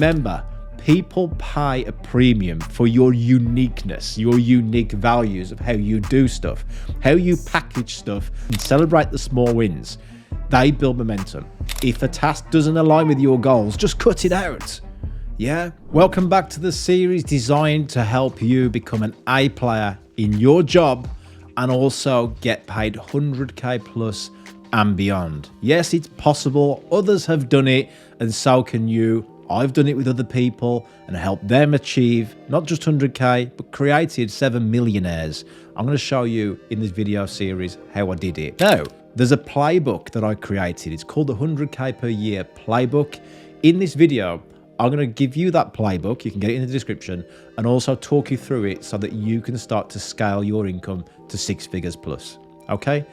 Remember, people pay a premium for your uniqueness, your unique values of how you do stuff, how you package stuff, and celebrate the small wins. They build momentum. If a task doesn't align with your goals, just cut it out. Yeah? Welcome back to the series designed to help you become an A player in your job and also get paid 100k plus and beyond. Yes, it's possible. Others have done it and so can you. I've done it with other people and helped them achieve not just 100k, but created 7 millionaires. I'm going to show you in this video series how I did it. Now, there's a playbook that I created. It's called the 100k per year playbook. In this video, I'm going to give you that playbook. You can get it in the description and also talk you through it so that you can start to scale your income to 6 figures plus. Okay,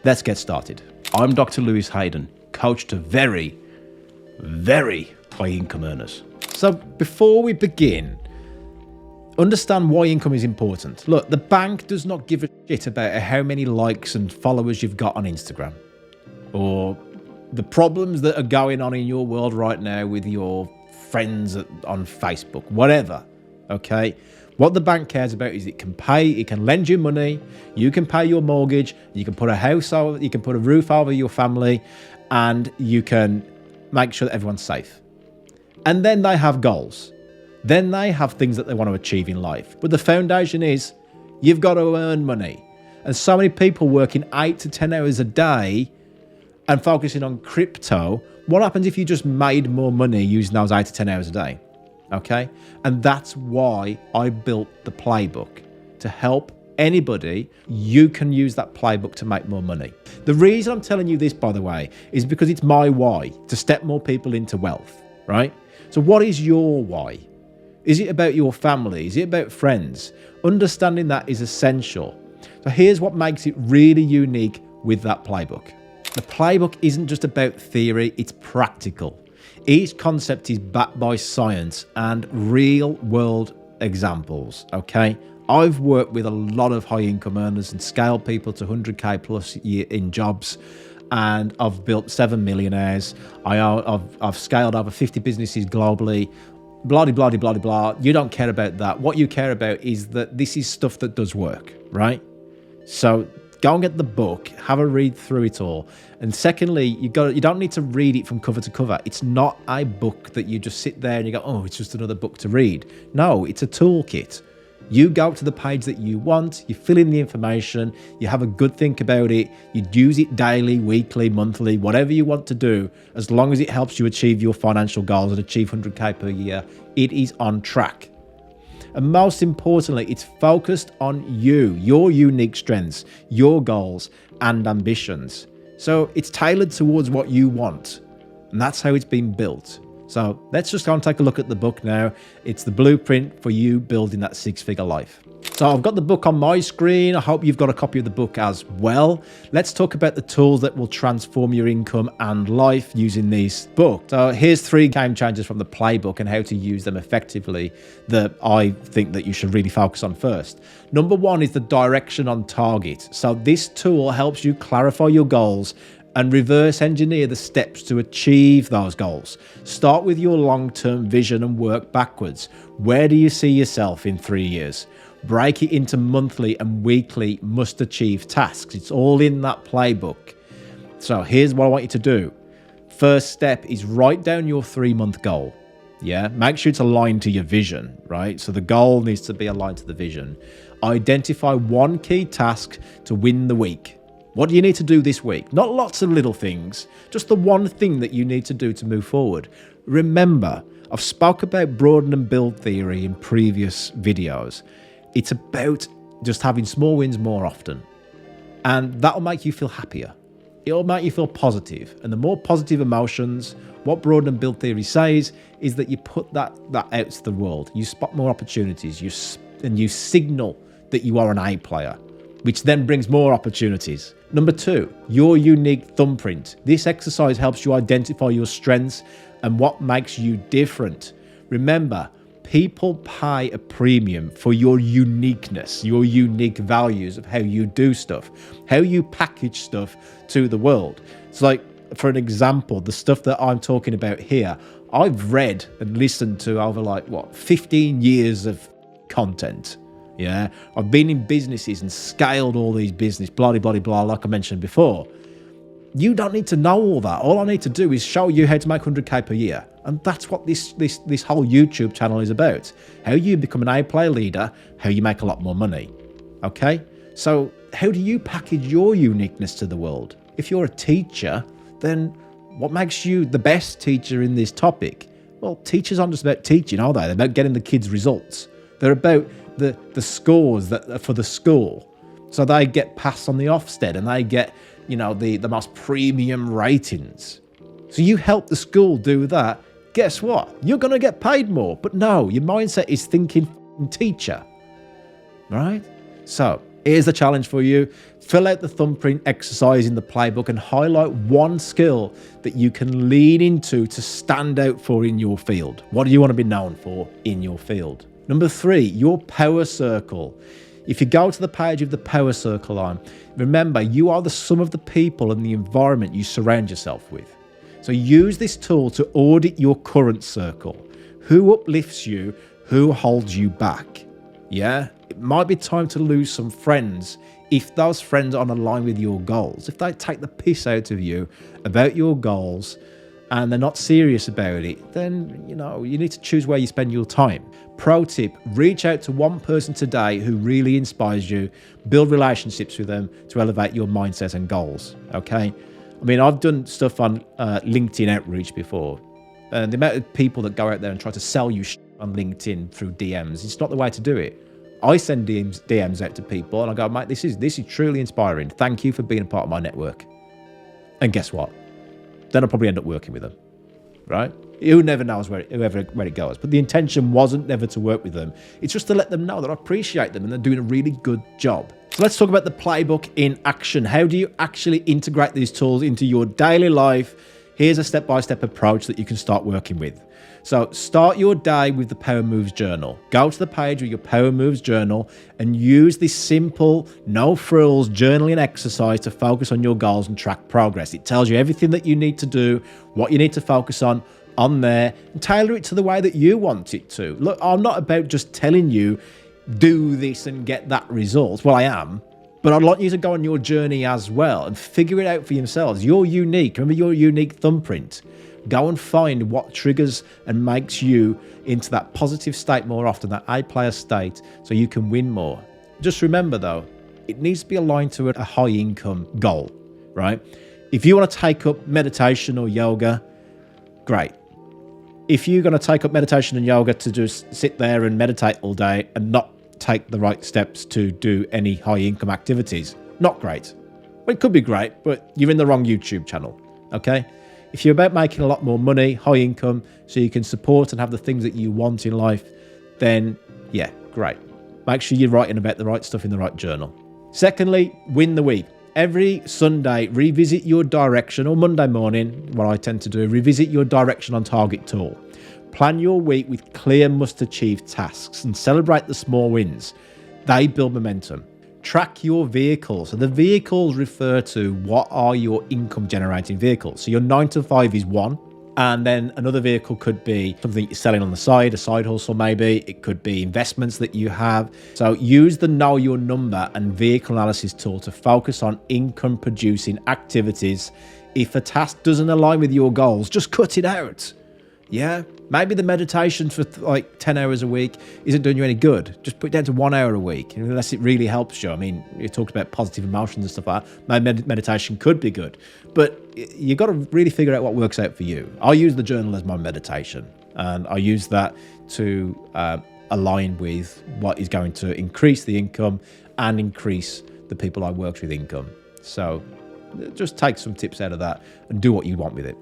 let's get started. I'm Dr. Lewis Haydon, coach to very high income earners. So before we begin, understand why income is important. Look, the bank does not give a shit about how many likes and followers you've got on Instagram or the problems that are going on in your world right now with your friends on Facebook, whatever. Okay, what the bank cares about is it can lend you money, you can pay your mortgage, you can put a house over, you can put a roof over your family, and you can make sure that everyone's safe. And then they have goals. Then they have things that they want to achieve in life. But the foundation is you've got to earn money. And so many people working 8 to 10 hours a day and focusing on crypto. What happens if you just made more money using those 8 to 10 hours a day? Okay. And that's why I built the playbook, to help anybody. You can use that playbook to make more money. The reason I'm telling you this, by the way, is because it's my why, to step more people into wealth, right? So what is your why? Is it about your family? Is it about friends? Understanding that is essential. So here's what makes it really unique with that playbook. The playbook isn't just about theory, it's practical. Each concept is backed by science and real world examples, okay? I've worked with a lot of high income earners and scaled people to 100k plus in jobs, and I've built 7 millionaires. I've scaled over 50 businesses globally. Blah, blah, blah, blah, blah. You don't care about that. What you care about is that this is stuff that does work, right? So go and get the book, have a read through it all. And secondly, you don't need to read it from cover to cover. It's not a book that you just sit there and you go, oh, it's just another book to read. No, it's a toolkit. You go to the page that you want, you fill in the information, you have a good think about it, you use it daily, weekly, monthly, whatever you want to do, as long as it helps you achieve your financial goals and achieve 100k per year, it is on track. And most importantly, it's focused on you, your unique strengths, your goals and ambitions. So it's tailored towards what you want, and that's how it's been built. So let's just go and take a look at the book now. It's the blueprint for you building that 6-figure life. So I've got the book on my screen. I hope you've got a copy of the book as well. Let's talk about the tools that will transform your income and life using this book. So here's 3 game changers from the playbook and how to use them effectively that I think that you should really focus on first. Number 1 is the direction on target. So this tool helps you clarify your goals and reverse engineer the steps to achieve those goals. Start with your long-term vision and work backwards. Where do you see yourself in 3 years? Break it into monthly and weekly must-achieve tasks. It's all in that playbook. So here's what I want you to do. First step is write down your 3-month goal. Yeah, make sure it's aligned to your vision, right? So the goal needs to be aligned to the vision. Identify 1 key task to win the week. What do you need to do this week? Not lots of little things, just the one thing that you need to do to move forward. Remember, I've spoke about broaden and build theory in previous videos. It's about just having small wins more often. And that'll make you feel happier. It'll make you feel positive. And the more positive emotions, what broaden and build theory says is that you put that out to the world. You spot more opportunities, and you signal that you are an A player, which then brings more opportunities. Number 2, your unique thumbprint. This exercise helps you identify your strengths and what makes you different. Remember, people pay a premium for your uniqueness, your unique values of how you do stuff, how you package stuff to the world. It's like, for an example, the stuff that I'm talking about here, I've read and listened to over 15 years of content. Yeah, I've been in businesses and scaled all these business, blah, blah, blah, blah, like I mentioned before. You don't need to know all that. All I need to do is show you how to make 100K per year. And that's what this whole YouTube channel is about. How you become an A-player leader, how you make a lot more money. Okay? So how do you package your uniqueness to the world? If you're a teacher, then what makes you the best teacher in this topic? Well, teachers aren't just about teaching, are they? They're about getting the kids results. They're about the scores that are for the school. So they get passed on the Ofsted and they get, the most premium ratings. So you help the school do that. Guess what? You're going to get paid more. But no, your mindset is thinking teacher. Right? So here's the challenge for you. Fill out the thumbprint exercise in the playbook and highlight one skill that you can lean into to stand out for in your field. What do you want to be known for in your field? Number 3, your power circle. If you go to the page of the power circle line, remember you are the sum of the people and the environment you surround yourself with. So use this tool to audit your current circle. Who uplifts you? Who holds you back? Yeah, it might be time to lose some friends if those friends aren't aligned with your goals. If they take the piss out of you about your goals and they're not serious about it, then, you need to choose where you spend your time. Pro tip, reach out to one person today who really inspires you. Build relationships with them to elevate your mindset and goals, okay? I mean, I've done stuff on LinkedIn outreach before. And the amount of people that go out there and try to sell you on LinkedIn through DMs, it's not the way to do it. I send DMs out to people and I go, mate, this is truly inspiring. Thank you for being a part of my network. And guess what? Then I'll probably end up working with them, right? Who never knows where it goes. But the intention wasn't never to work with them. It's just to let them know that I appreciate them and they're doing a really good job. So let's talk about the playbook in action. How do you actually integrate these tools into your daily life? Here's a step-by-step approach that you can start working with. So start your day with the Power Moves Journal. Go to the page of your Power Moves Journal and use this simple, no frills journaling exercise to focus on your goals and track progress. It tells you everything that you need to do, what you need to focus on there, and tailor it to the way that you want it to. Look, I'm not about just telling you, do this and get that result. Well, I am. But I'd like you to go on your journey as well and figure it out for yourselves. You're unique. Remember your unique thumbprint. Go and find what triggers and makes you into that positive state more often, that A-player state, so you can win more. Just remember, though, it needs to be aligned to a high-income goal, right? If you want to take up meditation or yoga, great. If you're going to take up meditation and yoga to just sit there and meditate all day and not take the right steps to do any high-income activities, not great. Well, it could be great, but you're in the wrong YouTube channel, okay? If you're about making a lot more money, high income, so you can support and have the things that you want in life, then yeah, great. Make sure you're writing about the right stuff in the right journal. Secondly, win the week. Every Sunday, revisit your direction, or Monday morning, what I tend to do, revisit your direction on target tool. Plan your week with clear must-achieve tasks and celebrate the small wins. They build momentum. Track your vehicles. So the vehicles refer to what are your income generating vehicles. So your 9 to 5 is one. And then another vehicle could be something you're selling on the side, a side hustle maybe. It could be investments that you have. So use the Know Your Number and vehicle analysis tool to focus on income producing activities. If a task doesn't align with your goals, just cut it out. Yeah, maybe the meditation for 10 hours a week isn't doing you any good. Just put it down to 1 hour a week, unless it really helps you. I mean, you talked about positive emotions and stuff like that. Maybe meditation could be good, but you got to really figure out what works out for you. I use the journal as my meditation, and I use that to align with what is going to increase the income and increase the people I work with income. So just take some tips out of that and do what you want with it.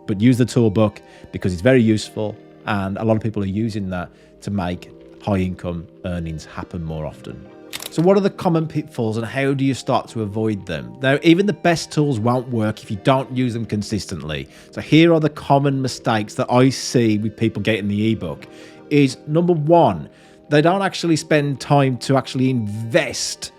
But use the toolbook because it's very useful, and a lot of people are using that to make high income earnings happen more often. So what are the common pitfalls and how do you start to avoid them? Now, even the best tools won't work if you don't use them consistently. So here are the common mistakes that I see with people getting the ebook. Is number one, they don't actually spend time to actually invest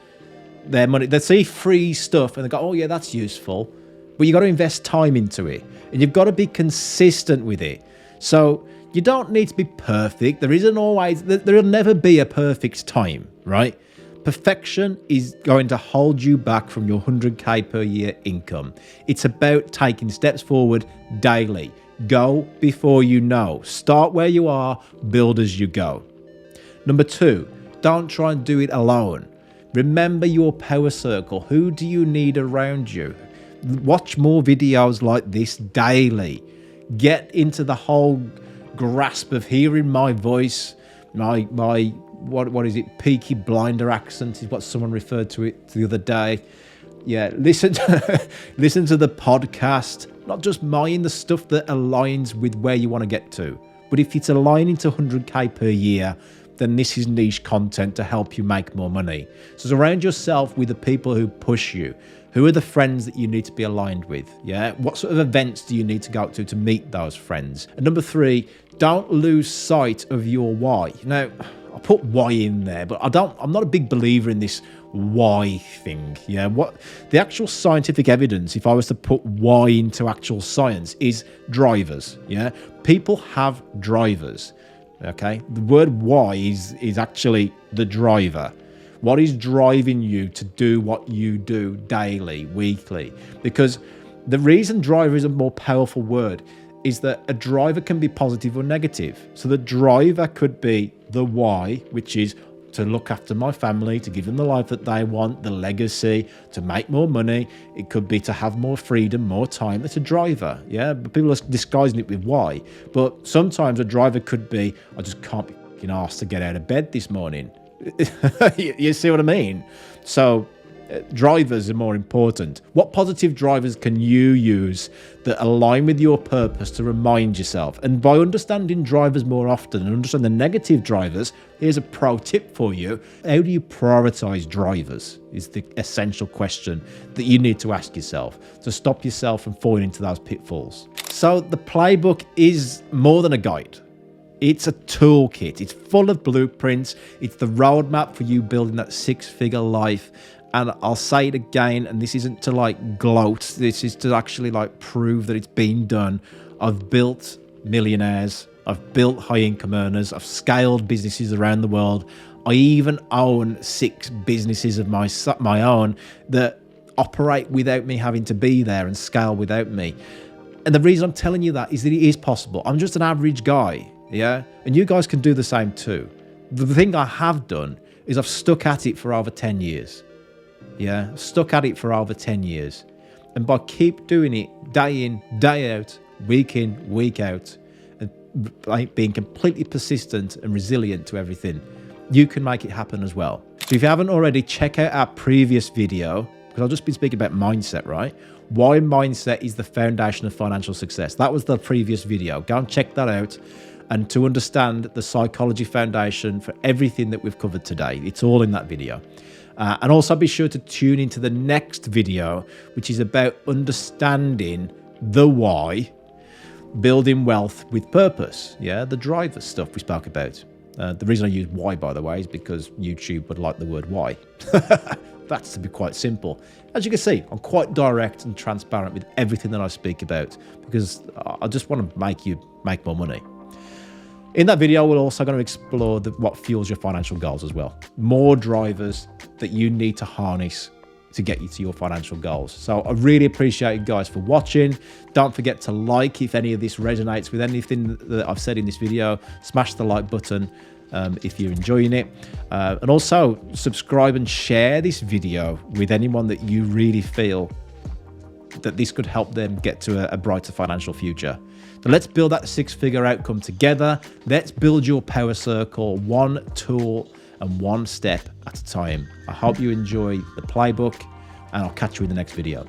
their money. They see free stuff and they go, oh yeah, that's useful. But you've got to invest time into it, and you've got to be consistent with it. So you don't need to be perfect. There'll never be a perfect time, right? Perfection is going to hold you back from your 100K per year income. It's about taking steps forward daily. Go before you know. Start where you are, build as you go. Number 2, don't try and do it alone. Remember your power circle. Who do you need around you? Watch more videos like this daily. Get into the whole grasp of hearing my voice, my what is it? Peaky Blinder accent is what someone referred to it the other day. Yeah, listen to the podcast, not just mine, the stuff that aligns with where you want to get to. But if it's aligning to 100K per year, then this is niche content to help you make more money. So surround yourself with the people who push you. Who are the friends that you need to be aligned with? Yeah. What sort of events do you need to go to meet those friends? And number 3, don't lose sight of your why. Now, I put why in there, but I'm not a big believer in this why thing. Yeah. What the actual scientific evidence, if I was to put why into actual science, is drivers. Yeah. People have drivers. Okay. The word why is actually the driver. What is driving you to do what you do daily, weekly? Because the reason driver is a more powerful word is that a driver can be positive or negative. So the driver could be the why, which is to look after my family, to give them the life that they want, the legacy, to make more money. It could be to have more freedom, more time. It's a driver, yeah? But people are disguising it with why. But sometimes a driver could be, I just can't be fucking arsed to get out of bed this morning. You see what I mean? So drivers are more important. What positive drivers can you use that align with your purpose to remind yourself? And by understanding drivers more often and understand the negative drivers, here's a pro tip for you. How do you prioritize drivers is the essential question that you need to ask yourself to stop yourself from falling into those pitfalls. So the playbook is more than a guide. It's a toolkit. It's full of blueprints. It's the roadmap for you building that 6-figure life. And I'll say it again, and this isn't to like gloat. This is to actually like prove that it's been done. I've built millionaires. I've built high income earners. I've scaled businesses around the world. I even own 6 businesses of my own that operate without me having to be there and scale without me. And the reason I'm telling you that is that it is possible. I'm just an average guy. Yeah, and you guys can do the same too. The thing I have done is I've stuck at it for over 10 years. Yeah, stuck at it for over 10 years. And by keep doing it day in, day out, week in, week out, and by being completely persistent and resilient to everything, you can make it happen as well. So if you haven't already, check out our previous video, because I've just been speaking about mindset, right? Why mindset is the foundation of financial success. That was the previous video. Go and check that out. And to understand the psychology foundation for everything that we've covered today. It's all in that video. And also be sure to tune into the next video, which is about understanding the why, building wealth with purpose. Yeah, the driver stuff we spoke about. The reason I use why, by the way, is because YouTube would like the word why. That's to be quite simple. As you can see, I'm quite direct and transparent with everything that I speak about because I just want to make you make more money. In that video, we're also going to explore what fuels your financial goals as well. More drivers that you need to harness to get you to your financial goals. So I really appreciate you guys for watching. Don't forget to like if any of this resonates with anything that I've said in this video. Smash the like button if you're enjoying it. And also subscribe and share this video with anyone that you really feel that this could help them get to a brighter financial future. So let's build that 6-figure outcome together. Let's build your power circle, one tool and one step at a time. I hope you enjoy the playbook, and I'll catch you in the next video.